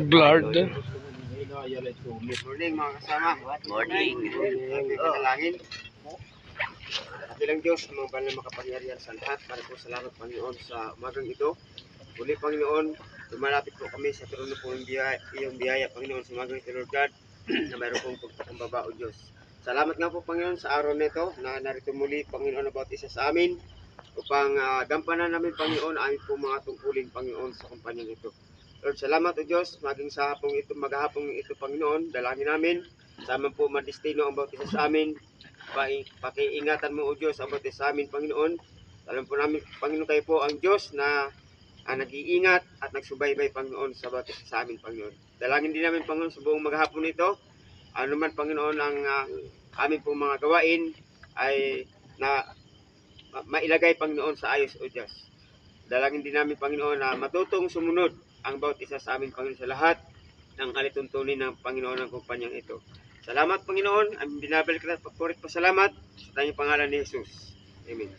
Blurred. Good morning mga kasama. Morning. Panalangin. Bilang Diyos, mga banal na makapangyarihan sa lahat. Para po salamat Panginoon sa umagang ito. Muli Panginoon, lumalapit po kami sa trono po iyong biyaya Panginoon sa umagang ito Lord God na mayroon pong pagtakumbaba o Diyos. Salamat nga po Panginoon sa araw nito na narito muli Panginoon about isa sa amin upang gampanan namin Panginoon amin po mga tungkulin Panginoon sa kumpanyang ito. Lord, salamat o Diyos, maging sa hapong ito, maghapong ito Panginoon, dalangin namin, sama po madestino ang bawat isa sa amin, pakiingatan mo o Diyos ang bawat isa sa amin Panginoon. Alam po namin Panginoon kayo po ang Diyos na nag-iingat at nagsubaybay Panginoon sa bawat isa sa amin Panginoon. Dalangin din namin Panginoon sa buong maghapon ito, ano man Panginoon ang amin pong mga gawain ay na mailagay Panginoon sa ayos o Diyos. Dalangin din namin Panginoon na matutong sumunod ang bawat isa sa amin Panginoon sa lahat ng alituntunin ng Panginoon ng kumpanyang ito. Salamat Panginoon, ang binabalik na pagpurit pasalamat sa tanyong pangalan ni Jesus. Amen.